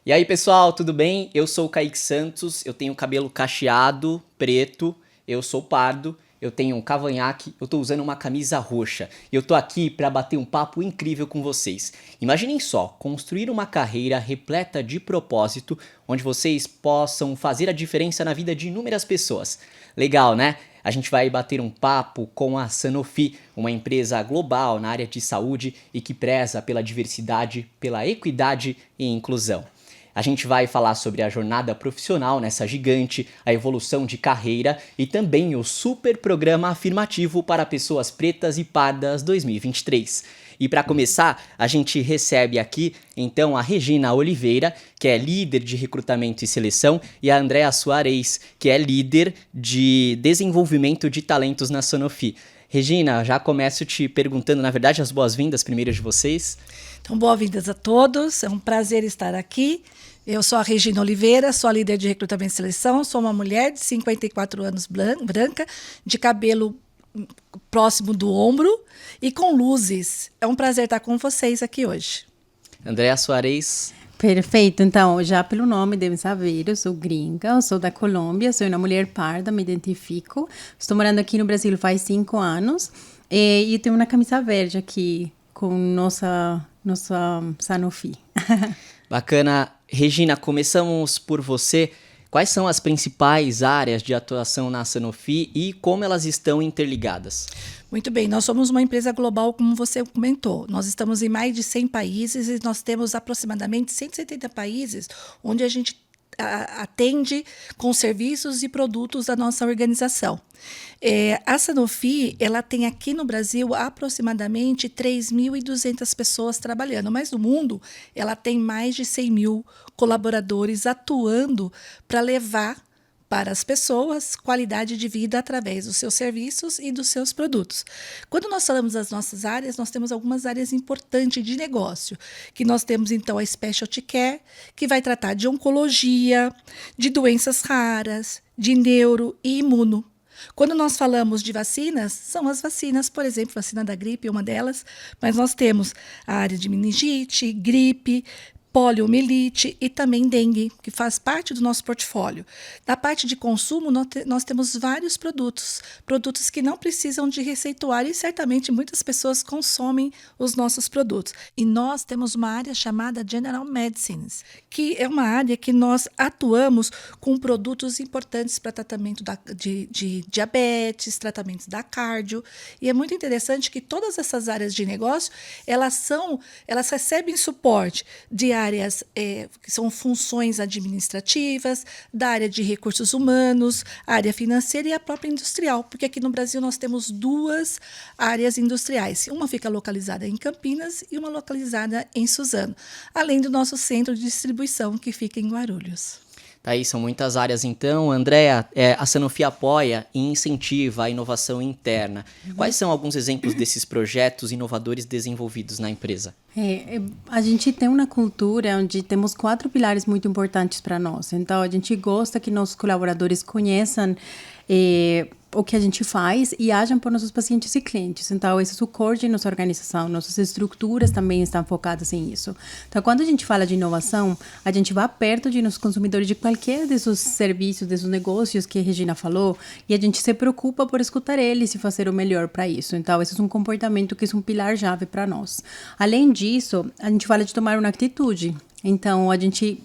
E aí, pessoal, tudo bem? Eu sou o Kaique Santos, eu tenho cabelo cacheado, preto, eu sou pardo, eu tenho um cavanhaque, eu tô usando uma camisa roxa e eu tô aqui para bater um papo incrível com vocês. Imaginem só, construir uma carreira repleta de propósito, onde vocês possam fazer a diferença na vida de inúmeras pessoas. Legal, né? A gente vai bater um papo com a Sanofi, uma empresa global na área de saúde e que preza pela diversidade, pela equidade e inclusão. A gente vai falar sobre a jornada profissional nessa gigante, a evolução de carreira e também o super programa afirmativo para pessoas pretas e pardas 2023. E para começar, a gente recebe aqui então a Regina Oliveira, que é líder de recrutamento e seleção, e a Andrea Soares, que é líder de desenvolvimento de talentos na Sanofi. Regina, já começo te perguntando, na verdade, as boas-vindas primeiro de vocês. Então, boas-vindas a todos, é um prazer estar aqui. Eu sou a Regina Oliveira, sou a líder de recrutamento e seleção, sou uma mulher de 54 anos branca, de cabelo próximo do ombro e com luzes. É um prazer estar com vocês aqui hoje. Andrea Soares. Perfeito, então, já pelo nome devem saber, eu sou gringa, eu sou da Colômbia, sou uma mulher parda, me identifico. Estou morando aqui no Brasil faz 5 anos e tenho uma camisa verde aqui com nossa Sanofi. Bacana. Regina, começamos por você. Quais são as principais áreas de atuação na Sanofi e como elas estão interligadas? Muito bem, nós somos uma empresa global, como você comentou. Nós estamos em mais de 100 países e nós temos aproximadamente 170 países onde a gente atende com serviços e produtos da nossa organização. A Sanofi, ela tem aqui no Brasil aproximadamente 3.200 pessoas trabalhando, mas no mundo ela tem mais de 100 mil colaboradores atuando para levar para as pessoas qualidade de vida através dos seus serviços e dos seus produtos. Quando nós falamos das nossas áreas, nós temos algumas áreas importantes de negócio, que nós temos então a Specialty Care, que vai tratar de oncologia, de doenças raras, de neuro e imuno. Quando nós falamos de vacinas, são as vacinas, por exemplo, vacina da gripe é uma delas, mas nós temos a área de meningite, gripe, poliomielite e também dengue, que faz parte do nosso portfólio. Na parte de consumo, nós temos vários produtos que não precisam de receituário e certamente muitas pessoas consomem os nossos produtos. E nós temos uma área chamada General Medicines, que é uma área que nós atuamos com produtos importantes para tratamento de diabetes, tratamentos da cardio, e é muito interessante que todas essas áreas de negócio, elas recebem suporte de áreas que são funções administrativas, da área de recursos humanos, área financeira e a própria industrial, porque aqui no Brasil nós temos 2 áreas industriais. Uma fica localizada em Campinas e uma localizada em Suzano, além do nosso centro de distribuição, que fica em Guarulhos. Tá aí, são muitas áreas então. Andrea, a Sanofi apoia e incentiva a inovação interna. Quais são alguns exemplos desses projetos inovadores desenvolvidos na empresa? A gente tem uma cultura onde temos 4 pilares muito importantes para nós. Então, a gente gosta que nossos colaboradores conheçam o que a gente faz e ajam por nossos pacientes e clientes. Então, esse é o core de nossa organização, nossas estruturas também estão focadas em isso. Então, quando a gente fala de inovação, a gente vai perto de nossos consumidores de qualquer desses serviços, desses negócios que a Regina falou, e a gente se preocupa por escutar eles e fazer o melhor para isso. Então, esse é um comportamento que é um pilar-chave para nós. Além disso, a gente fala de tomar uma atitude. Então,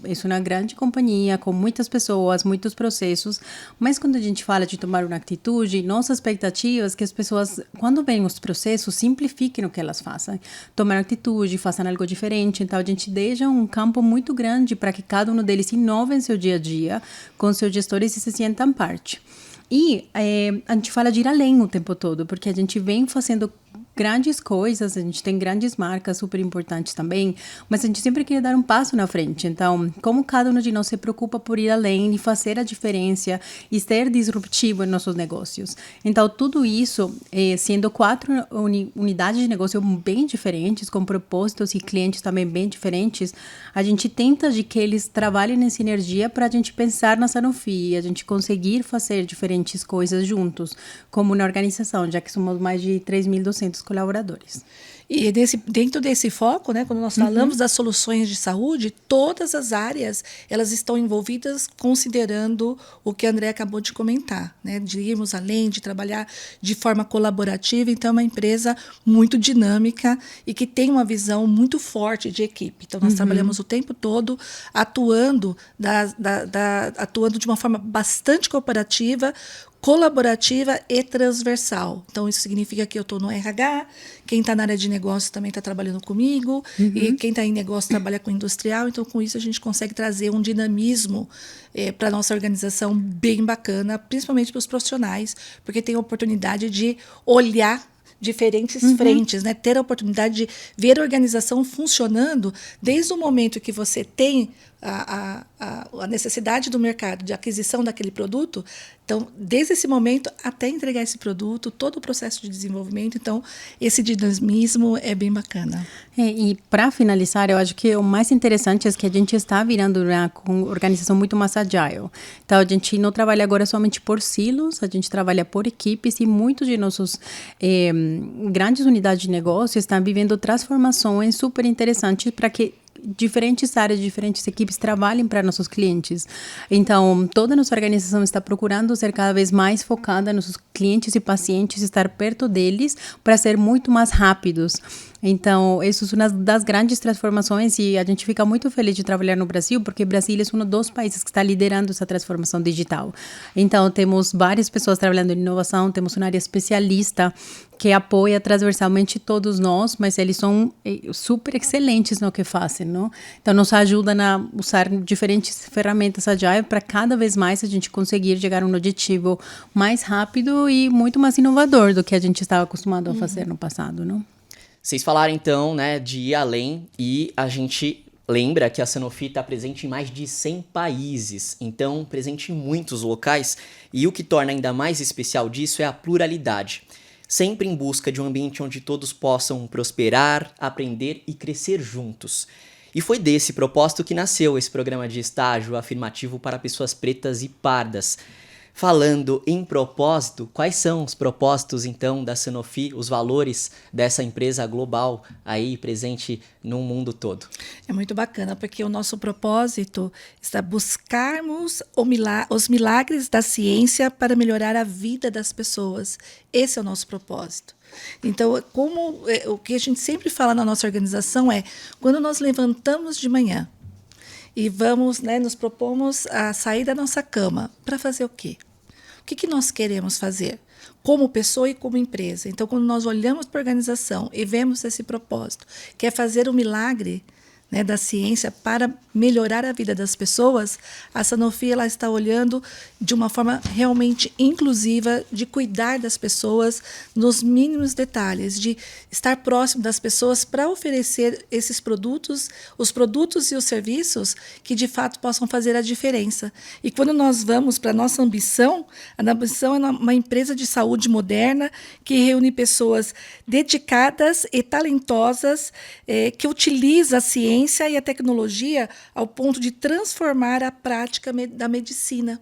isso é uma grande companhia, com muitas pessoas, muitos processos, mas quando a gente fala de tomar uma atitude, nossa expectativa é que as pessoas, quando veem os processos, simplifiquem o que elas façam. Tomar atitude, façam algo diferente. Então, a gente deixa um campo muito grande para que cada um deles inove em seu dia a dia, com seus gestores e se sintam parte. E a gente fala de ir além o tempo todo, porque a gente vem fazendo grandes coisas, a gente tem grandes marcas super importantes também, mas a gente sempre quer dar um passo na frente. Então, como cada um de nós se preocupa por ir além e fazer a diferença e ser disruptivo em nossos negócios. Então, tudo isso, sendo 4 unidades de negócio bem diferentes, com propósitos e clientes também bem diferentes, a gente tenta de que eles trabalhem em sinergia para a gente pensar na Sanofi e a gente conseguir fazer diferentes coisas juntos, como na organização, já que somos mais de 3.200 colaboradores. E dentro desse foco, né, quando nós falamos das soluções de saúde, todas as áreas elas estão envolvidas considerando o que a André acabou de comentar, né, de irmos além, de trabalhar de forma colaborativa. Então, é uma empresa muito dinâmica e que tem uma visão muito forte de equipe. Então, nós trabalhamos o tempo todo atuando, atuando de uma forma bastante cooperativa, colaborativa e transversal. Então, isso significa que eu estou no RH, quem está na área de negócio também está trabalhando comigo, e quem está em negócio trabalha com industrial. Então, com isso, a gente consegue trazer um dinamismo para a nossa organização bem bacana, principalmente para os profissionais, porque tem a oportunidade de olhar diferentes frentes, né? Ter a oportunidade de ver a organização funcionando desde o momento que você tem a necessidade do mercado de aquisição daquele produto. Então, desde esse momento até entregar esse produto, todo o processo de desenvolvimento. Então, esse dinamismo é bem bacana. E para finalizar, eu acho que o mais interessante é que a gente está virando uma organização muito mais agile. Então, a gente não trabalha agora somente por silos, a gente trabalha por equipes e muitos de nossos grandes unidades de negócio estão vivendo transformações super interessantes para que diferentes áreas, diferentes equipes trabalhem para nossos clientes. Então, toda a nossa organização está procurando ser cada vez mais focada nos nossos clientes e pacientes, estar perto deles para ser muito mais rápidos. Então, isso é uma das grandes transformações e a gente fica muito feliz de trabalhar no Brasil, porque o Brasil é um dos países que está liderando essa transformação digital. Então, temos várias pessoas trabalhando em inovação, temos uma área especialista que apoia transversalmente todos nós, mas eles são super excelentes no que fazem, não? Então, nos ajudam a usar diferentes ferramentas agile para cada vez mais a gente conseguir chegar a um objetivo mais rápido e muito mais inovador do que a gente estava acostumado a fazer no passado, não? Vocês falaram então, né, de ir além, e a gente lembra que a Sanofi está presente em mais de 100 países, então presente em muitos locais, e o que torna ainda mais especial disso é a pluralidade. Sempre em busca de um ambiente onde todos possam prosperar, aprender e crescer juntos. E foi desse propósito que nasceu esse programa de estágio afirmativo para pessoas pretas e pardas. Falando em propósito, quais são os propósitos, então, da Sanofi, os valores dessa empresa global aí presente no mundo todo? É muito bacana, porque o nosso propósito está buscarmos os milagres da ciência para melhorar a vida das pessoas. Esse é o nosso propósito. Então, o que a gente sempre fala na nossa organização é, quando nós levantamos de manhã, e vamos, né, nos propomos a sair da nossa cama para fazer o quê? O que nós queremos fazer? Como pessoa e como empresa. Então, quando nós olhamos para a organização e vemos esse propósito, que é fazer o milagre, né, da ciência para melhorar a vida das pessoas, a Sanofi ela está olhando de uma forma realmente inclusiva, de cuidar das pessoas nos mínimos detalhes, de estar próximo das pessoas para oferecer esses produtos, os produtos e os serviços que de fato possam fazer a diferença. E quando nós vamos para a nossa ambição, a ambição é uma empresa de saúde moderna que reúne pessoas dedicadas e talentosas que utiliza a ciência e a tecnologia ao ponto de transformar a prática da medicina.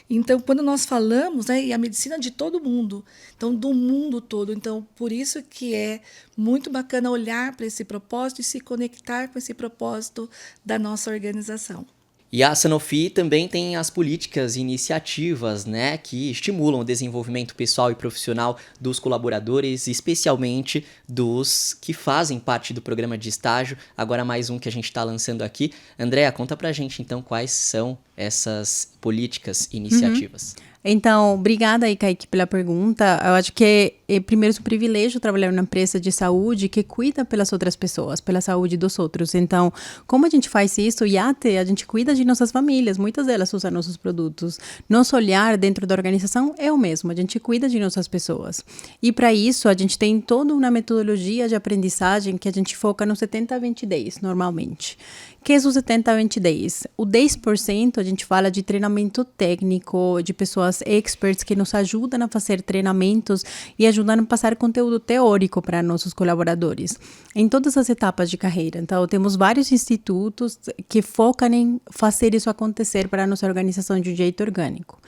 Então, quando nós falamos, né, e a medicina de todo mundo, então do mundo todo, então por isso que é muito bacana olhar para esse propósito e se conectar com esse propósito da nossa organização. E a Sanofi também tem as políticas e iniciativas, né, que estimulam o desenvolvimento pessoal e profissional dos colaboradores, especialmente dos que fazem parte do programa de estágio. Agora mais um que a gente está lançando aqui. Andréa, conta pra gente então quais são essas políticas e iniciativas. Então, obrigada aí, Kaique, pela pergunta. Eu acho que, primeiro, é um privilégio trabalhar numa empresa de saúde que cuida pelas outras pessoas, pela saúde dos outros. Então, como a gente faz isso? E até a gente cuida de nossas famílias, muitas delas usam nossos produtos. Nosso olhar dentro da organização é o mesmo, a gente cuida de nossas pessoas. E para isso, a gente tem toda uma metodologia de aprendizagem que a gente foca no 70-20-10, normalmente. Que é o 70-20-10? O 10% a gente fala de treinamento técnico, de pessoas experts que nos ajudam a fazer treinamentos e ajudam a passar conteúdo teórico para nossos colaboradores em todas as etapas de carreira. Então, temos vários institutos que focam em fazer isso acontecer para a nossa organização de um jeito orgânico.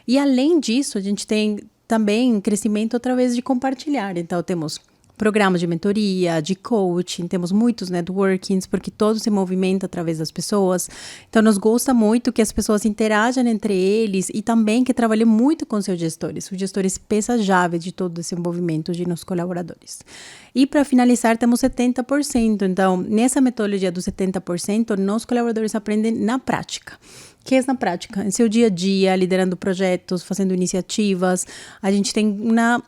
E, além disso, a gente tem também crescimento através de compartilhar. Então, temos programas de mentoria, de coaching, temos muitos networkings, porque todo se movimenta através das pessoas. Então, nos gosta muito que as pessoas interajam entre eles e também que trabalhem muito com seus gestores. Os gestores peça-chave de todo esse movimento de nossos colaboradores. E, para finalizar, temos 70%. Então, nessa metodologia dos 70%, nossos colaboradores aprendem na prática. Que é na prática, em seu dia a dia, liderando projetos, fazendo iniciativas. A gente tem uma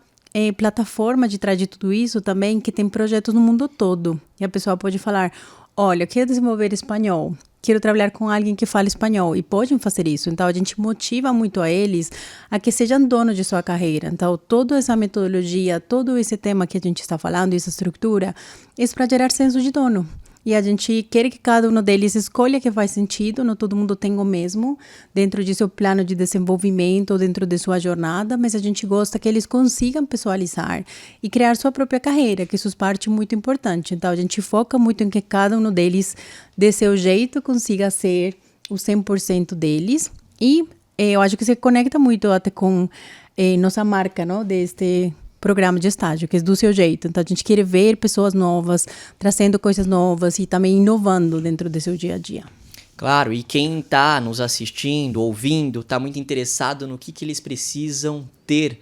plataforma de trás de tudo isso também, que tem projetos no mundo todo. E a pessoa pode falar, olha, eu quero desenvolver espanhol, quero trabalhar com alguém que fala espanhol, e podem fazer isso. Então, a gente motiva muito a eles a que sejam donos de sua carreira. Então, toda essa metodologia, todo esse tema que a gente está falando, essa estrutura, é para gerar senso de dono. E a gente quer que cada um deles escolha o que faz sentido, não todo mundo tem o mesmo, dentro de seu plano de desenvolvimento, dentro de sua jornada, mas a gente gosta que eles consigam pessoalizar e criar sua própria carreira, que isso é parte muito importante. Então, a gente foca muito em que cada um deles, de seu jeito, consiga ser o 100% deles. E eu acho que se conecta muito até com nossa marca, não, deste programa de estágio, que é do seu jeito. Então, a gente quer ver pessoas novas, trazendo coisas novas e também inovando dentro do seu dia a dia. Claro, e quem está nos assistindo, ouvindo, está muito interessado no que eles precisam ter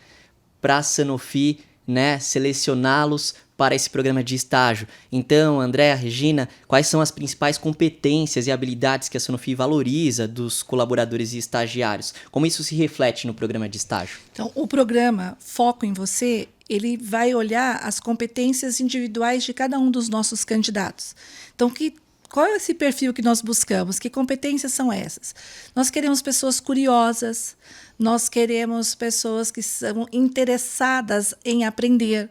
para a Sanofi, né, selecioná-los para esse programa de estágio. Então, Andréa, Regina, quais são as principais competências e habilidades que a Sanofi valoriza dos colaboradores e estagiários? Como isso se reflete no programa de estágio? Então, o programa Foco em Você, ele vai olhar as competências individuais de cada um dos nossos candidatos. Então, qual é esse perfil que nós buscamos? Que competências são essas? Nós queremos pessoas curiosas, nós queremos pessoas que são interessadas em aprender,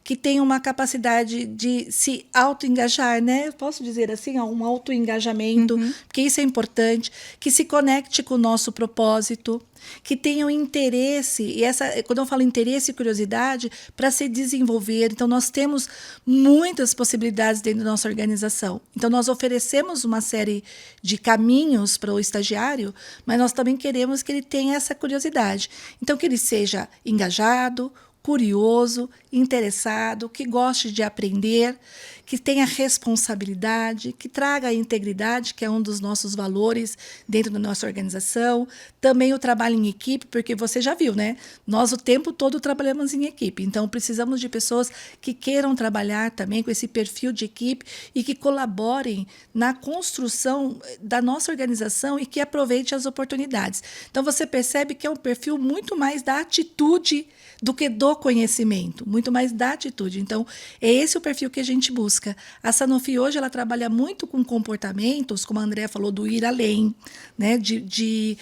que tenham uma capacidade de se auto-engajar, né? Eu posso dizer assim, um auto-engajamento, porque isso é importante, que se conecte com o nosso propósito, que tenham interesse, e quando eu falo interesse e curiosidade, para se desenvolver. Então, nós temos muitas possibilidades dentro da nossa organização. Então, nós oferecemos uma série de caminhos para o estagiário, mas nós também queremos que ele tenha essa curiosidade. Então, que ele seja engajado, curioso, interessado, que goste de aprender, que tenha responsabilidade, que traga a integridade, que é um dos nossos valores dentro da nossa organização. Também o trabalho em equipe, porque você já viu, né? Nós o tempo todo trabalhamos em equipe, então precisamos de pessoas que queiram trabalhar também com esse perfil de equipe e que colaborem na construção da nossa organização e que aproveite as oportunidades. Então você percebe que é um perfil muito mais da atitude do que do conhecimento, muito mais da atitude. Então, é esse o perfil que a gente busca. A Sanofi hoje ela trabalha muito com comportamentos, como a Andrea falou, do ir além, né? de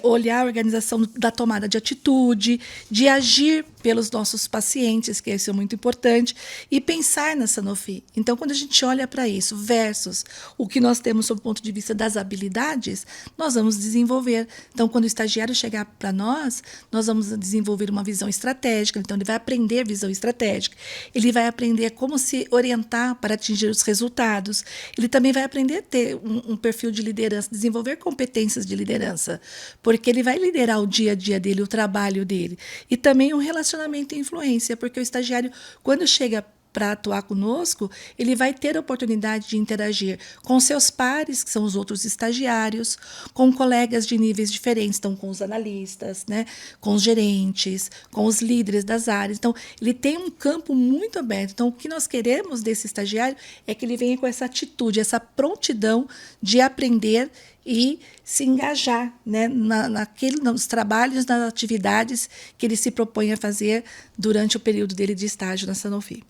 olhar a organização da tomada de atitude, de agir pelos nossos pacientes, que isso é muito importante, e pensar na Sanofi. Então, quando a gente olha para isso, versus o que nós temos sob o ponto de vista das habilidades, nós vamos desenvolver. Então, quando o estagiário chegar para nós vamos desenvolver uma visão estratégica. Então, ele vai aprender visão estratégica. Ele vai aprender como se orientar para atingir os resultados. Ele também vai aprender a ter um perfil de liderança, desenvolver competências de liderança, porque ele vai liderar o dia a dia dele, o trabalho dele. E também um relacionamento e influência, porque o estagiário, quando chega para atuar conosco, ele vai ter a oportunidade de interagir com seus pares, que são os outros estagiários, com colegas de níveis diferentes, então com os analistas, né, com os gerentes, com os líderes das áreas. Então, ele tem um campo muito aberto. Então, o que nós queremos desse estagiário é que ele venha com essa atitude, essa prontidão de aprender e se engajar, né, nos trabalhos, nas atividades que ele se propõe a fazer durante o período dele de estágio na Sanofi.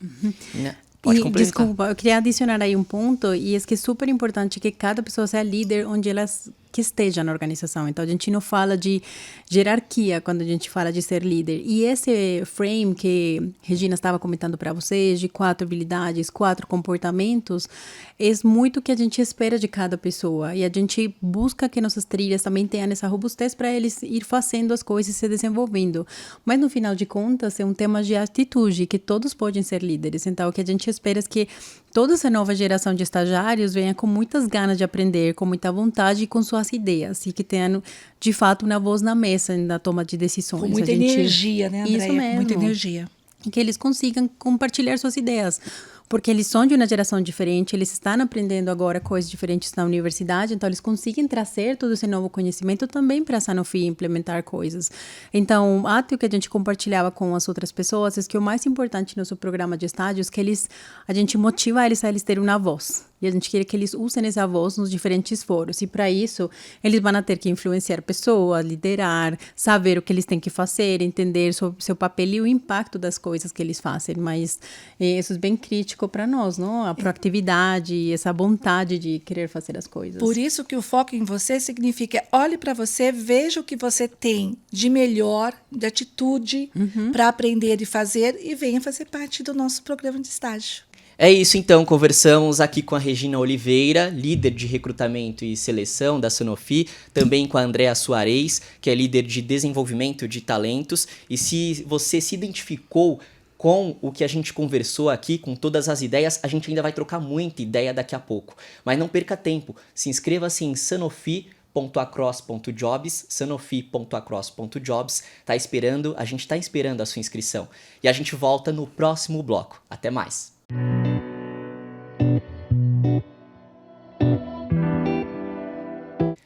Pode complementar. Desculpa, eu queria adicionar aí um ponto, e é que é super importante que cada pessoa seja líder onde elas que esteja na organização. Então, a gente não fala de hierarquia quando a gente fala de ser líder. E esse frame que Regina estava comentando para vocês, de 4 habilidades, 4 comportamentos, é muito o que a gente espera de cada pessoa. E a gente busca que nossas trilhas também tenham essa robustez para eles ir fazendo as coisas e se desenvolvendo. Mas, no final de contas, é um tema de atitude, que todos podem ser líderes. Então, o que a gente espera é que toda essa nova geração de estagiários venha com muitas ganas de aprender, com muita vontade e com suas ideias, e que tenham, de fato, uma voz na mesa na toma de decisões. Com muita energia, né, Andréia? Isso mesmo. Muita energia. e que eles consigam compartilhar suas ideias. Porque eles são de uma geração diferente, eles estão aprendendo agora coisas diferentes na universidade, então eles conseguem trazer todo esse novo conhecimento também para a Sanofi implementar coisas. Então, até o que a gente compartilhava com as outras pessoas é que o mais importante no nosso programa de estágios é que a gente motiva eles a eles terem uma voz. E a gente quer que eles usem essa voz nos diferentes foros. E para isso, eles vão ter que influenciar pessoas, liderar, saber o que eles têm que fazer, entender seu papel e o impacto das coisas que eles fazem. Mas isso é bem crítico para nós, não? A proatividade, essa vontade de querer fazer as coisas. Por isso que o foco em você significa olhe para você, veja o que você tem de melhor, de atitude para aprender e fazer e venha fazer parte do nosso programa de estágio. É isso então, conversamos aqui com a Regina Oliveira, líder de recrutamento e seleção da Sanofi, também com a Andrea Soares, que é líder de desenvolvimento de talentos. E se você se identificou com o que a gente conversou aqui, com todas as ideias, a gente ainda vai trocar muita ideia daqui a pouco. Mas não perca tempo, se inscreva-se em sanofi.across.jobs, sanofi.across.jobs, a gente está esperando a sua inscrição. E a gente volta no próximo bloco. Até mais!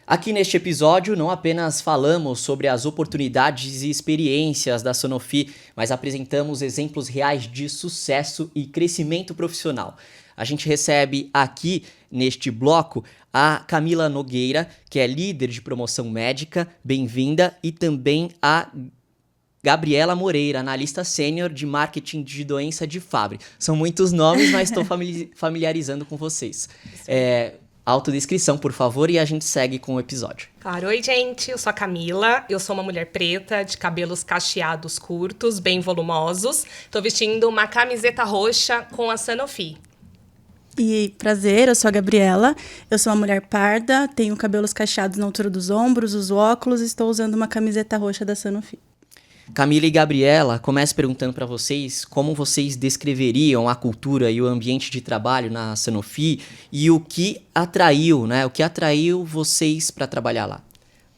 Aqui neste episódio, não apenas falamos sobre as oportunidades e experiências da Sanofi, mas apresentamos exemplos reais de sucesso e crescimento profissional. A gente recebe aqui, neste bloco, a Camila Nogueira, que é líder de promoção médica, bem-vinda, e também a Gabriela Moreira, analista sênior de marketing de doença de Fabry. São muitos nomes, mas estou familiarizando com vocês. Autodescrição, por favor, e a gente segue com o episódio. Claro. Oi, gente. Eu sou a Camila. Eu sou uma mulher preta, de cabelos cacheados curtos, bem volumosos. Estou vestindo uma camiseta roxa com a Sanofi. E prazer, eu sou a Gabriela. Eu sou uma mulher parda, tenho cabelos cacheados na altura dos ombros, uso óculos e estou usando uma camiseta roxa da Sanofi. Camila e Gabriela, começo perguntando para vocês como vocês descreveriam a cultura e o ambiente de trabalho na Sanofi e o que atraiu, né? O que atraiu vocês para trabalhar lá?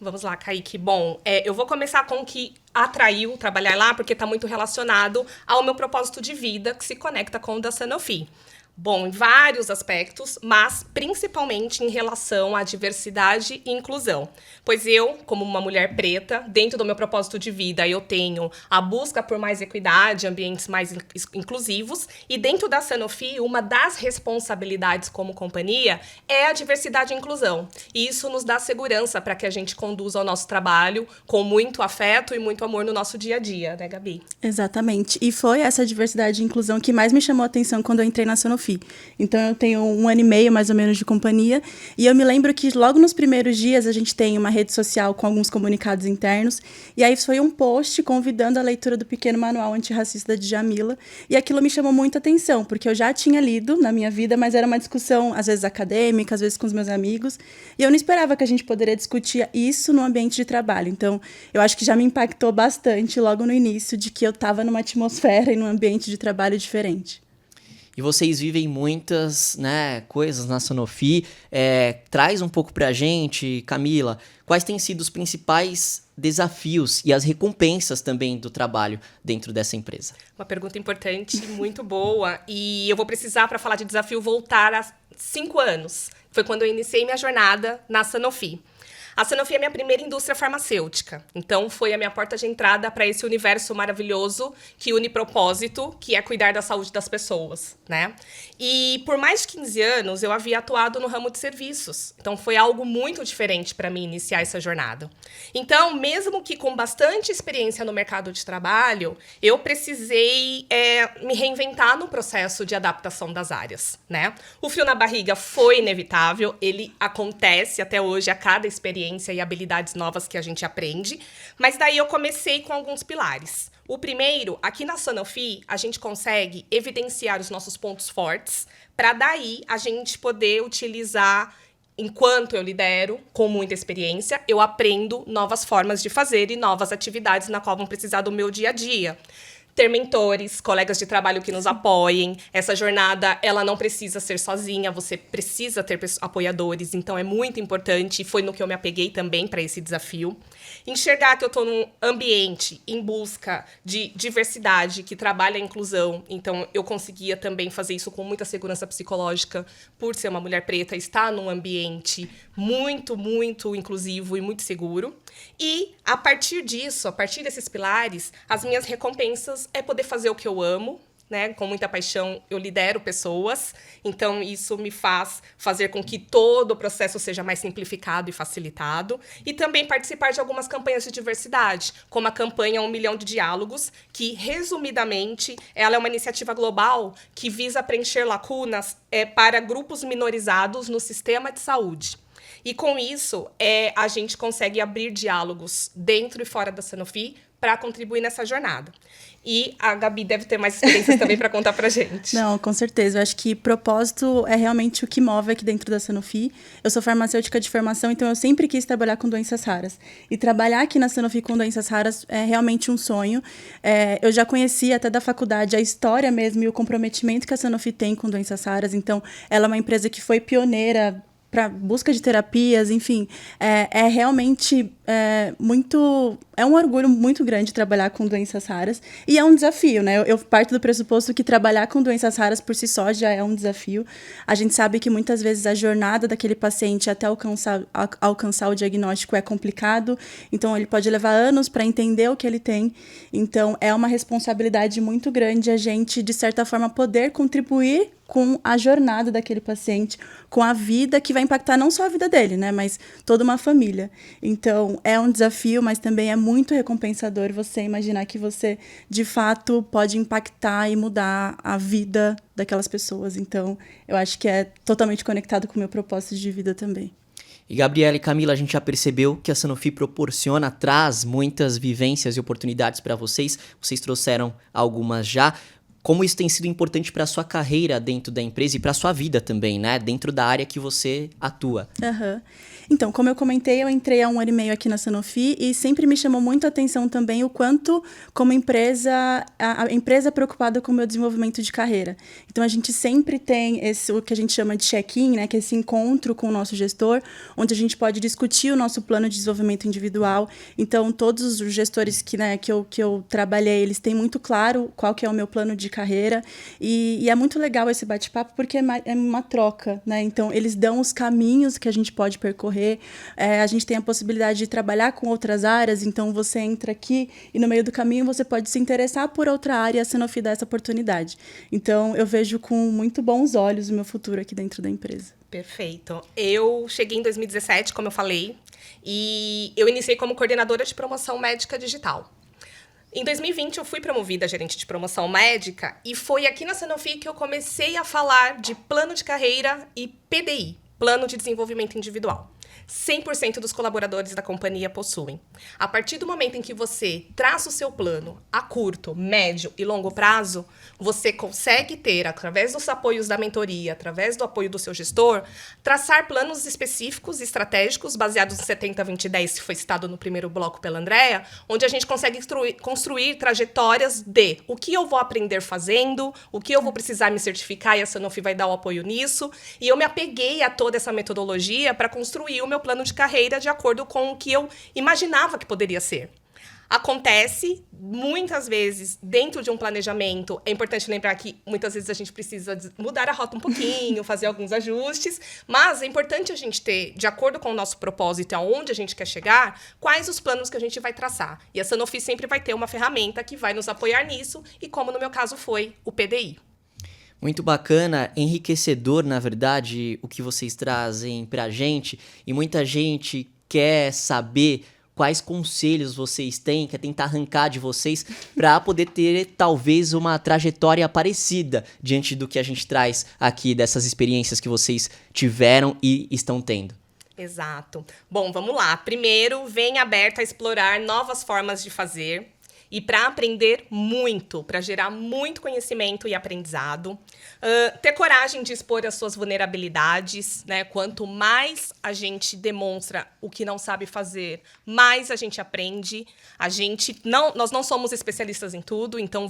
Vamos lá, Kaique. Bom, eu vou começar com o que atraiu trabalhar lá, porque está muito relacionado ao meu propósito de vida, que se conecta com o da Sanofi. Bom, em vários aspectos, mas principalmente em relação à diversidade e inclusão. Pois eu, como uma mulher preta, dentro do meu propósito de vida, eu tenho a busca por mais equidade, ambientes mais inclusivos, e dentro da Sanofi, uma das responsabilidades como companhia é a diversidade e inclusão. E isso nos dá segurança para que a gente conduza o nosso trabalho com muito afeto e muito amor no nosso dia a dia, né, Gabi? Exatamente. E foi essa diversidade e inclusão que mais me chamou a atenção quando eu entrei na Sanofi. Então, eu tenho 1 ano e meio, mais ou menos, de companhia. E eu me lembro que logo nos primeiros dias a gente tem uma rede social com alguns comunicados internos. E aí foi um post convidando a leitura do pequeno manual antirracista da Djamila. E aquilo me chamou muita atenção, porque eu já tinha lido na minha vida, mas era uma discussão, às vezes acadêmica, às vezes com os meus amigos. E eu não esperava que a gente poderia discutir isso no ambiente de trabalho. Então, eu acho que já me impactou bastante logo no início de que eu estava numa atmosfera e num ambiente de trabalho diferente. E vocês vivem muitas, né, coisas na Sanofi. Traz um pouco pra gente, Camila, quais têm sido os principais desafios e as recompensas também do trabalho dentro dessa empresa? Uma pergunta importante, muito boa. E eu vou precisar, para falar de desafio, voltar a 5 anos. Foi quando eu iniciei minha jornada na Sanofi. A Sanofi é minha primeira indústria farmacêutica, então foi a minha porta de entrada para esse universo maravilhoso que une propósito, que é cuidar da saúde das pessoas, né? E por mais de 15 anos eu havia atuado no ramo de serviços, então foi algo muito diferente para mim iniciar essa jornada. Então, mesmo que com bastante experiência no mercado de trabalho, eu precisei me reinventar no processo de adaptação das áreas, né? O frio na barriga foi inevitável, ele acontece até hoje a cada experiência e habilidades novas que a gente aprende, mas daí eu comecei com alguns pilares. O primeiro, aqui na Sanofi, a gente consegue evidenciar os nossos pontos fortes, para daí a gente poder utilizar, enquanto eu lidero, com muita experiência, eu aprendo novas formas de fazer e novas atividades na qual vão precisar do meu dia a dia. Ter mentores, colegas de trabalho que nos apoiem. Essa jornada, ela não precisa ser sozinha, você precisa ter apoiadores, então é muito importante, e foi no que eu me apeguei também para esse desafio. Enxergar que eu estou num ambiente em busca de diversidade, que trabalha a inclusão. Então, eu conseguia também fazer isso com muita segurança psicológica, por ser uma mulher preta, estar num ambiente muito, muito inclusivo e muito seguro. E, a partir disso, a partir desses pilares, as minhas recompensas é poder fazer o que eu amo, né? Com muita paixão, eu lidero pessoas, então isso me faz fazer com que todo o processo seja mais simplificado e facilitado, e também participar de algumas campanhas de diversidade, como a campanha 1 Milhão de Diálogos, que, resumidamente, ela é uma iniciativa global que visa preencher lacunas para grupos minorizados no sistema de saúde. E, com isso, a gente consegue abrir diálogos dentro e fora da Sanofi para contribuir nessa jornada. E a Gabi deve ter mais experiências também para contar para gente. Não, com certeza. Eu acho que propósito é realmente o que move aqui dentro da Sanofi. Eu sou farmacêutica de formação, então eu sempre quis trabalhar com doenças raras. E trabalhar aqui na Sanofi com doenças raras é realmente um sonho. Eu já conhecia até da faculdade a história mesmo e o comprometimento que a Sanofi tem com doenças raras. Então, ela é uma empresa que foi pioneira para busca de terapias, enfim, realmente muito... É um orgulho muito grande trabalhar com doenças raras e é um desafio, né? Eu parto do pressuposto que trabalhar com doenças raras por si só já é um desafio. A gente sabe que muitas vezes a jornada daquele paciente até alcançar o diagnóstico é complicado, então ele pode levar anos para entender o que ele tem. Então, é uma responsabilidade muito grande a gente, de certa forma, poder contribuir com a jornada daquele paciente, com a vida que vai impactar não só a vida dele, né, mas toda uma família. Então, é um desafio, mas também é muito recompensador você imaginar que você, de fato, pode impactar e mudar a vida daquelas pessoas. Então, eu acho que é totalmente conectado com o meu propósito de vida também. E Gabriela e Camila, a gente já percebeu que a Sanofi traz muitas vivências e oportunidades para vocês. Vocês trouxeram algumas já. Como isso tem sido importante para a sua carreira dentro da empresa e para a sua vida também, né? Dentro da área que você atua. Uhum. Então, como eu comentei, eu entrei há 1 ano e meio aqui na Sanofi e sempre me chamou muito a atenção também o quanto, como empresa, a empresa é preocupada com o meu desenvolvimento de carreira. Então, a gente sempre tem o que a gente chama de check-in, né, que é esse encontro com o nosso gestor, onde a gente pode discutir o nosso plano de desenvolvimento individual. Então, todos os gestores que eu trabalhei, eles têm muito claro qual que é o meu plano de carreira. E é muito legal esse bate-papo porque é uma troca, né? Então, eles dão os caminhos que a gente pode percorrer. A gente tem a possibilidade de trabalhar com outras áreas, então você entra aqui e no meio do caminho você pode se interessar por outra área e a Sanofi dá essa oportunidade. Então, eu vejo com muito bons olhos o meu futuro aqui dentro da empresa. Perfeito. Eu cheguei em 2017, como eu falei, e eu iniciei como coordenadora de promoção médica digital. Em 2020, eu fui promovida a gerente de promoção médica e foi aqui na Sanofi que eu comecei a falar de plano de carreira e PDI, Plano de Desenvolvimento Individual. 100% dos colaboradores da companhia possuem. A partir do momento em que você traça o seu plano a curto, médio e longo prazo, você consegue ter, através dos apoios da mentoria, através do apoio do seu gestor, traçar planos específicos e estratégicos baseados em 70-20-10, que foi citado no primeiro bloco pela Andrea, onde a gente consegue construir trajetórias de o que eu vou aprender fazendo, o que eu vou precisar me certificar, e a Sanofi vai dar o apoio nisso. E eu me apeguei a toda essa metodologia para construir o meu plano de carreira de acordo com o que eu imaginava que poderia ser. Acontece, muitas vezes, dentro de um planejamento, é importante lembrar que muitas vezes a gente precisa mudar a rota um pouquinho, fazer alguns ajustes, mas é importante a gente ter, de acordo com o nosso propósito e aonde a gente quer chegar, quais os planos que a gente vai traçar. E a Sanofi sempre vai ter uma ferramenta que vai nos apoiar nisso, e como no meu caso foi o PDI. Muito bacana, enriquecedor, na verdade, o que vocês trazem pra gente. E muita gente quer saber quais conselhos vocês têm, quer tentar arrancar de vocês para poder ter, talvez, uma trajetória parecida diante do que a gente traz aqui, dessas experiências que vocês tiveram e estão tendo. Exato. Bom, vamos lá. Primeiro, vem aberto a explorar novas formas de fazer. E para aprender muito, para gerar muito conhecimento e aprendizado. Ter coragem de expor as suas vulnerabilidades, né? Quanto mais a gente demonstra o que não sabe fazer, mais a gente aprende. Nós não somos especialistas em tudo, então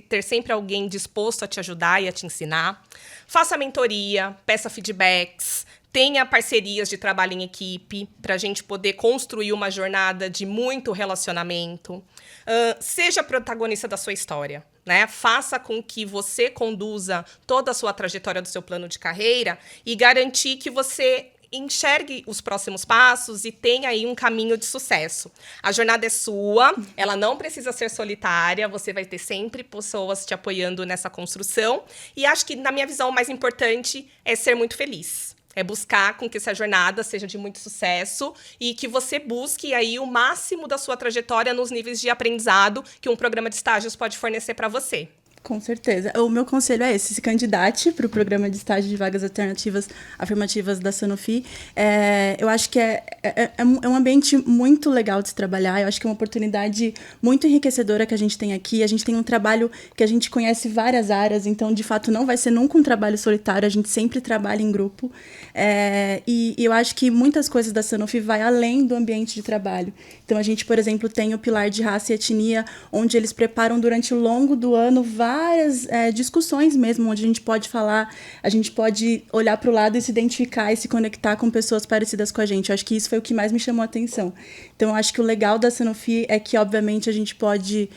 ter sempre alguém disposto a te ajudar e a te ensinar. Faça mentoria, peça feedbacks, tenha parcerias de trabalho em equipe, para a gente poder construir uma jornada de muito relacionamento. Seja protagonista da sua história, né? Faça com que você conduza toda a sua trajetória do seu plano de carreira e garantir que você enxergue os próximos passos e tenha aí um caminho de sucesso. A jornada é sua, ela não precisa ser solitária, você vai ter sempre pessoas te apoiando nessa construção. E acho que, na minha visão, o mais importante é ser muito feliz. É buscar com que essa jornada seja de muito sucesso e que você busque aí o máximo da sua trajetória nos níveis de aprendizado que um programa de estágios pode fornecer para você. Com certeza. O meu conselho é esse: se candidate para o programa de estágio de vagas alternativas afirmativas da Sanofi. Eu acho que é um ambiente muito legal de se trabalhar. Eu acho que é uma oportunidade muito enriquecedora que a gente tem aqui. A gente tem um trabalho que a gente conhece várias áreas, então, de fato, não vai ser nunca um trabalho solitário. A gente sempre trabalha em grupo. E eu acho que muitas coisas da Sanofi vai além do ambiente de trabalho. Então, a gente, por exemplo, tem o pilar de raça e etnia, onde eles preparam durante o longo do ano várias discussões mesmo, onde a gente pode falar, a gente pode olhar para o lado e se identificar e se conectar com pessoas parecidas com a gente. Eu acho que isso foi o que mais me chamou a atenção. Então, eu acho que o legal da Sanofi é que, obviamente, a gente pode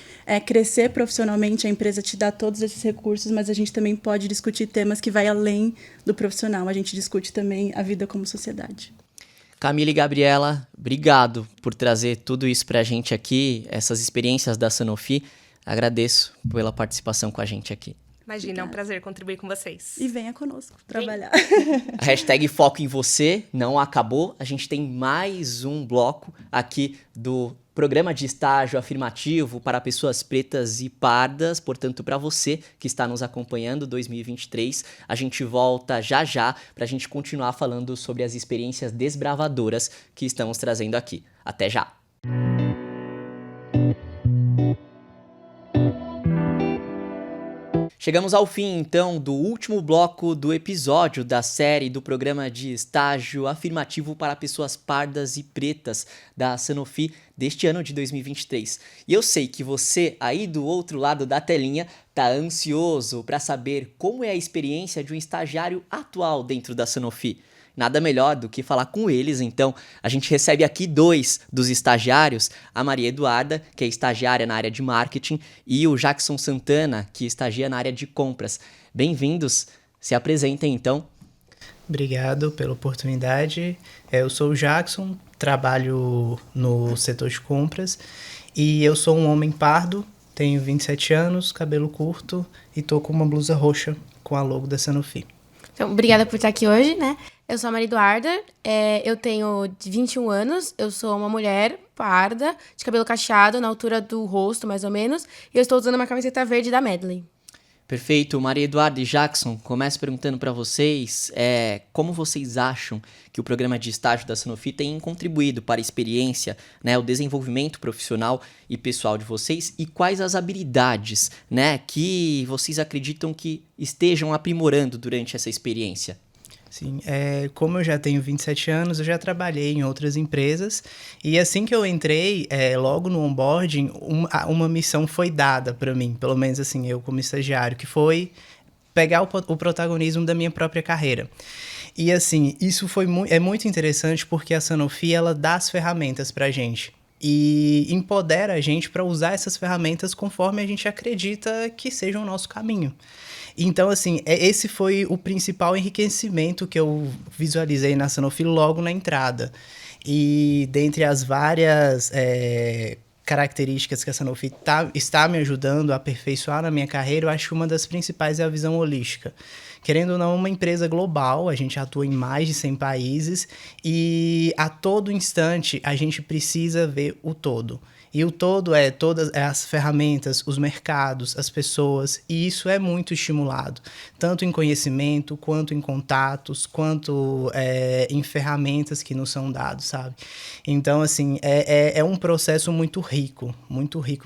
crescer profissionalmente, a empresa te dá todos esses recursos, mas a gente também pode discutir temas que vai além do profissional. A gente discute também a vida como sociedade. Camila e Gabriela, obrigado por trazer tudo isso pra gente aqui, essas experiências da Sanofi. Agradeço pela participação com a gente aqui. Imagina, é um prazer contribuir com vocês. E venha conosco trabalhar. A hashtag Foco em Você não acabou. A gente tem mais um bloco aqui do programa de estágio afirmativo para pessoas pretas e pardas. Portanto, para você que está nos acompanhando 2023, a gente volta já para a gente continuar falando sobre as experiências desbravadoras que estamos trazendo aqui. Até já! Chegamos ao fim, então, do último bloco do episódio da série do programa de estágio afirmativo para pessoas pardas e pretas da Sanofi deste ano de 2023. E eu sei que você, aí do outro lado da telinha, tá ansioso para saber como é a experiência de um estagiário atual dentro da Sanofi. Nada melhor do que falar com eles, então a gente recebe aqui 2 dos estagiários, a Maria Eduarda, que é estagiária na área de marketing, e o Jackson Santana, que estagia na área de compras. Bem-vindos, se apresentem então. Obrigado pela oportunidade. Eu sou o Jackson, trabalho no setor de compras e eu sou um homem pardo, tenho 27 anos, cabelo curto e tô com uma blusa roxa com a logo da Sanofi. Então, obrigada por estar aqui hoje, né? Eu sou a Maria Eduarda, eu tenho 21 anos, eu sou uma mulher parda, de cabelo cacheado, na altura do rosto, mais ou menos, e eu estou usando uma camiseta verde da Medley. Perfeito. Maria Eduarda e Jackson, começo perguntando para vocês como vocês acham que o programa de estágio da Sanofi tem contribuído para a experiência, né, o desenvolvimento profissional e pessoal de vocês e quais as habilidades, né, que vocês acreditam que estejam aprimorando durante essa experiência? Sim, como eu já tenho 27 anos, eu já trabalhei em outras empresas e assim que eu entrei, logo no onboarding, uma missão foi dada para mim, pelo menos assim, eu como estagiário, que foi pegar o protagonismo da minha própria carreira. E assim, isso é muito interessante porque a Sanofi, ela dá as ferramentas pra gente e empodera a gente para usar essas ferramentas conforme a gente acredita que seja o nosso caminho. Então, assim, esse foi o principal enriquecimento que eu visualizei na Sanofi logo na entrada. E dentre as várias características que a Sanofi está me ajudando a aperfeiçoar na minha carreira, eu acho que uma das principais é a visão holística. Querendo ou não, é uma empresa global, a gente atua em mais de 100 países e a todo instante a gente precisa ver o todo. E o todo é todas as ferramentas, os mercados, as pessoas, e isso é muito estimulado, tanto em conhecimento, quanto em contatos, quanto em ferramentas que nos são dados, sabe? Então, assim, é um processo muito rico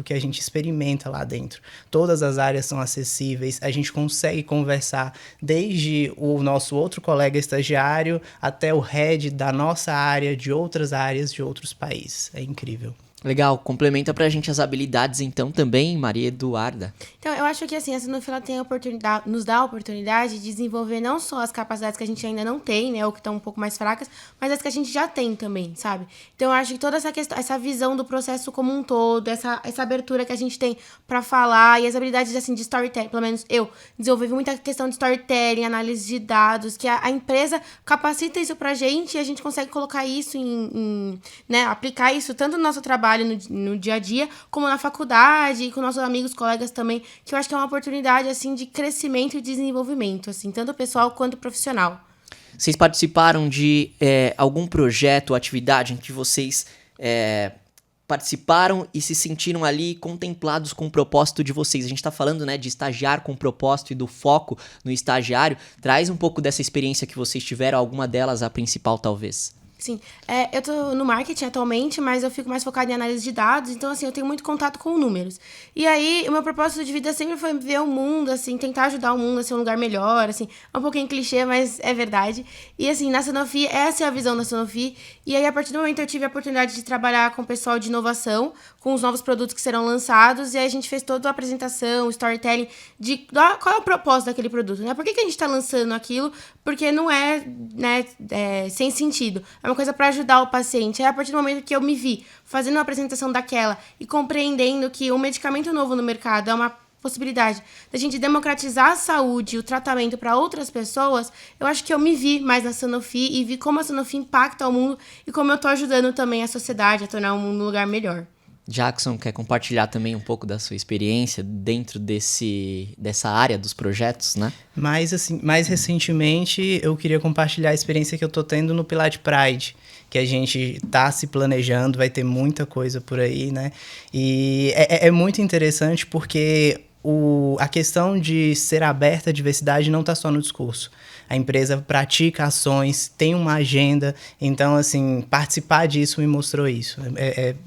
que a gente experimenta lá dentro. Todas as áreas são acessíveis, a gente consegue conversar desde o nosso outro colega estagiário até o head da nossa área, de outras áreas, de outros países. É incrível. Legal, complementa pra gente as habilidades então também, Maria Eduarda. Então, eu acho que assim, a Sanofi ela tem a oportunidade, nos dá a oportunidade de desenvolver não só as capacidades que a gente ainda não tem, né, ou que estão um pouco mais fracas, mas as que a gente já tem também, sabe? Então, eu acho que toda essa questão, essa visão do processo como um todo, essa abertura que a gente tem pra falar e as habilidades assim de storytelling, pelo menos eu desenvolvi muita questão de storytelling, análise de dados, que a empresa capacita isso pra gente e a gente consegue colocar isso né, aplicar isso tanto no nosso trabalho no dia a dia, como na faculdade e com nossos amigos, colegas também, que eu acho que é uma oportunidade, assim, de crescimento e desenvolvimento, assim, tanto pessoal quanto profissional. Vocês participaram de algum projeto ou atividade em que vocês participaram e se sentiram ali contemplados com o propósito de vocês? A gente tá falando, né, de estagiar com propósito e do foco no estagiário. Traz um pouco dessa experiência que vocês tiveram, alguma delas a principal, talvez. Sim, eu tô no marketing atualmente, mas eu fico mais focada em análise de dados, então, assim, eu tenho muito contato com números. E aí, o meu propósito de vida sempre foi ver o mundo, assim, tentar ajudar o mundo a ser um lugar melhor, assim, é um pouquinho clichê, mas é verdade. E, assim, na Sanofi, essa é a visão da Sanofi, e aí, a partir do momento, eu tive a oportunidade de trabalhar com o pessoal de inovação, com os novos produtos que serão lançados, e aí a gente fez toda a apresentação, o storytelling, de qual é o propósito daquele produto, né? Por que a gente tá lançando aquilo? Porque não é, né, sem sentido. É uma coisa para ajudar o paciente. Aí, a partir do momento que eu me vi fazendo uma apresentação daquela e compreendendo que um medicamento novo no mercado é uma possibilidade da gente democratizar a saúde e o tratamento para outras pessoas, eu acho que eu me vi mais na Sanofi e vi como a Sanofi impacta o mundo e como eu tô ajudando também a sociedade a tornar o mundo um lugar melhor. Jackson, quer compartilhar também um pouco da sua experiência dentro dessa área dos projetos, né? Mas, assim, mais recentemente, eu queria compartilhar a experiência que eu tô tendo no Pilates Pride, que a gente tá se planejando, vai ter muita coisa por aí, né? E é muito interessante porque a questão de ser aberta à diversidade não tá só no discurso. A empresa pratica ações, tem uma agenda, então, assim, participar disso me mostrou isso.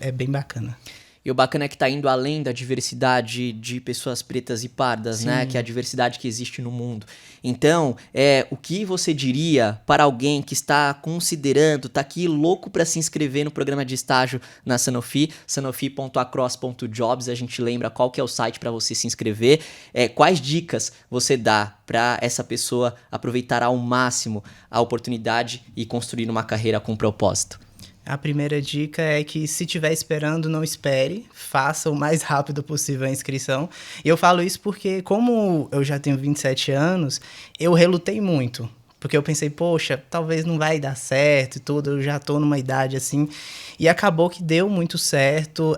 É bem bacana. E o bacana é que tá indo além da diversidade de pessoas pretas e pardas, Sim. né? Que é a diversidade que existe no mundo. Então, o que você diria para alguém que está considerando, tá aqui louco para se inscrever no programa de estágio na Sanofi, sanofi.across.jobs, a gente lembra qual que é o site para você se inscrever. Quais dicas você dá para essa pessoa aproveitar ao máximo a oportunidade e construir uma carreira com propósito? A primeira dica é que, se estiver esperando, não espere. Faça o mais rápido possível a inscrição. E eu falo isso porque, como eu já tenho 27 anos, eu relutei muito. Porque eu pensei, poxa, talvez não vai dar certo e tudo, eu já tô numa idade assim. E acabou que deu muito certo.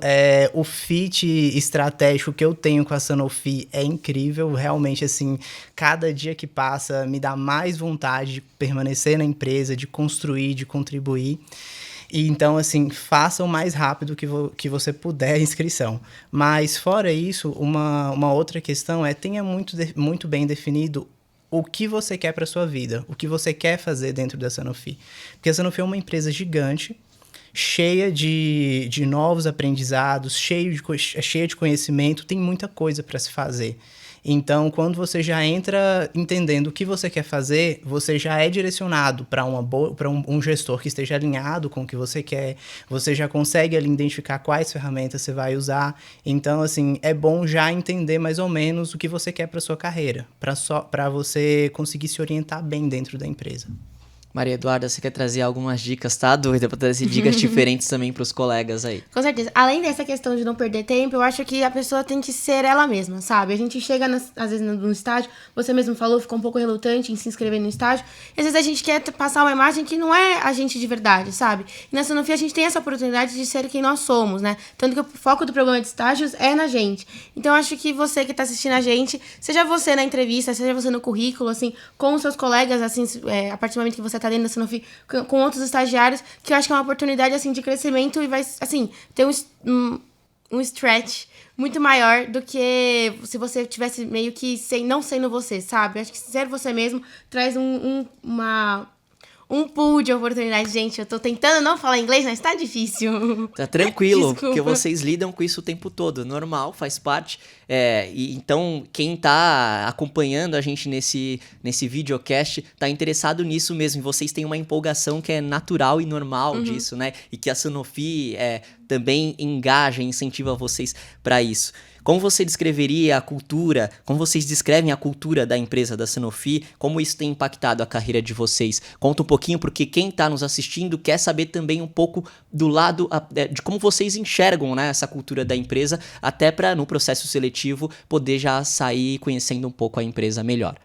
O fit estratégico que eu tenho com a Sanofi é incrível. Realmente, assim, cada dia que passa me dá mais vontade de permanecer na empresa, de construir, de contribuir. E então, assim, faça o mais rápido que você puder a inscrição. Mas, fora isso, uma outra questão tenha muito bem definido o que você quer para sua vida, o que você quer fazer dentro da Sanofi. Porque a Sanofi é uma empresa gigante, cheia de novos aprendizados, cheia de conhecimento, tem muita coisa para se fazer. Então, quando você já entra entendendo o que você quer fazer, você já é direcionado para um gestor que esteja alinhado com o que você quer, você já consegue ali identificar quais ferramentas você vai usar. Então, assim, é bom já entender mais ou menos o que você quer para sua carreira, para você conseguir se orientar bem dentro da empresa. Maria Eduarda, você quer trazer algumas dicas, tá doida? Pra trazer dicas diferentes também pros colegas aí. Com certeza. Além dessa questão de não perder tempo, eu acho que a pessoa tem que ser ela mesma, sabe? A gente chega, às vezes, no estágio, você mesmo falou, ficou um pouco relutante em se inscrever no estágio, e às vezes a gente quer passar uma imagem que não é a gente de verdade, sabe? E na Sanofi a gente tem essa oportunidade de ser quem nós somos, né? Tanto que o foco do programa de estágios é na gente. Então, eu acho que você que tá assistindo a gente, seja você na entrevista, seja você no currículo, assim, com os seus colegas, assim, a partir do momento que você tá dentro da Sanofi, com outros estagiários, que eu acho que é uma oportunidade, assim, de crescimento e vai, assim, ter um stretch muito maior do que se você tivesse meio que não sendo você, sabe? Eu acho que ser você mesmo traz um pool de oportunidades. Gente, eu tô tentando não falar inglês, mas tá difícil. Tá tranquilo, Desculpa. porque vocês lidam com isso o tempo todo, normal, faz parte. E então, quem tá acompanhando a gente nesse videocast tá interessado nisso mesmo, e vocês têm uma empolgação que é natural e normal disso, né? E que a Sanofi também engaja e incentiva vocês para isso. Como você descreveria a cultura, como vocês descrevem a cultura da empresa da Sanofi, como isso tem impactado a carreira de vocês? Conta um pouquinho, porque quem está nos assistindo quer saber também um pouco do lado de como vocês enxergam, né, essa cultura da empresa, até para no processo seletivo poder já sair conhecendo um pouco a empresa melhor.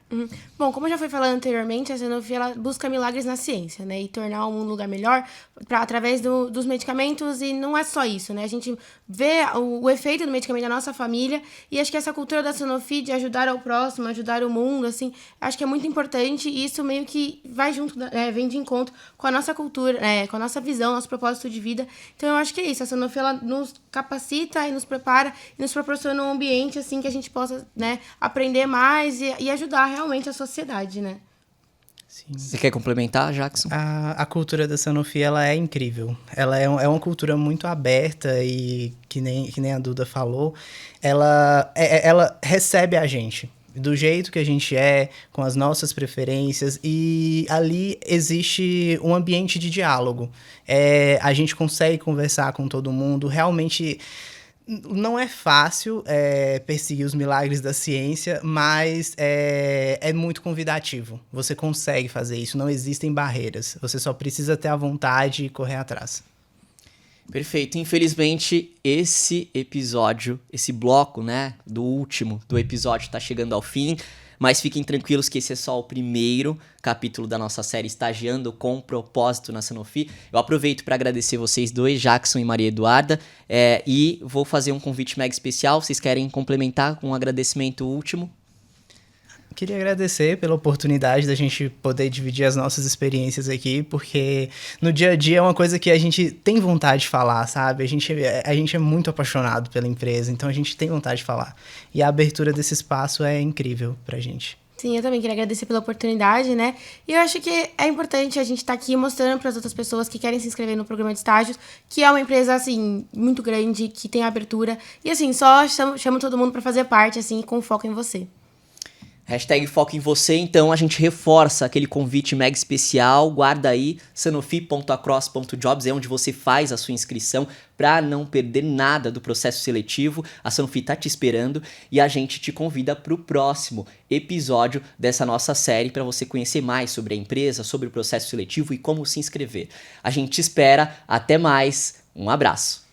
Bom, como eu já fui falando anteriormente, a Sanofi ela busca milagres na ciência, né? E tornar o mundo um lugar melhor através dos medicamentos, e não é só isso, né? A gente vê o efeito do medicamento na nossa família, e acho que essa cultura da Sanofi de ajudar ao próximo, ajudar o mundo, assim, acho que é muito importante, e isso meio que vai junto, vem de encontro com a nossa cultura, com a nossa visão, nosso propósito de vida. Então eu acho que é isso, a Sanofi ela nos capacita e nos prepara e nos proporciona um ambiente assim que a gente possa, né, aprender mais e ajudar realmente a sociedade, né? Sim. Você quer complementar, Jackson? A cultura da Sanofi, ela é incrível. Ela é uma cultura muito aberta e, que nem a Duda falou, ela recebe a gente do jeito que a gente com as nossas preferências, e ali existe um ambiente de diálogo. A gente consegue conversar com todo mundo, realmente. Não é fácil perseguir os milagres da ciência, mas é muito convidativo. Você consegue fazer isso, não existem barreiras. Você só precisa ter a vontade e correr atrás. Perfeito. Infelizmente, esse episódio, esse bloco, né, do episódio está chegando ao fim. Mas fiquem tranquilos que esse é só o primeiro capítulo da nossa série Estagiando com Propósito na Sanofi. Eu aproveito para agradecer vocês dois, Jackson e Maria Eduarda, e vou fazer um convite mega especial. Vocês querem complementar com um agradecimento último? Queria agradecer pela oportunidade da gente poder dividir as nossas experiências aqui, porque no dia a dia é uma coisa que a gente tem vontade de falar, sabe? A gente é muito apaixonado pela empresa, então a gente tem vontade de falar. E a abertura desse espaço é incrível pra gente. Sim, eu também queria agradecer pela oportunidade, né? E eu acho que é importante a gente estar aqui mostrando para as outras pessoas que querem se inscrever no programa de estágios, que é uma empresa, assim, muito grande, que tem abertura. E, assim, só chamo todo mundo para fazer parte, assim, com foco em você. Hashtag Foco em Você, então a gente reforça aquele convite mega especial, guarda aí, sanofi.across.jobs, é onde você faz a sua inscrição para não perder nada do processo seletivo. A Sanofi tá te esperando e a gente te convida para o próximo episódio dessa nossa série para você conhecer mais sobre a empresa, sobre o processo seletivo e como se inscrever. A gente te espera, até mais, um abraço.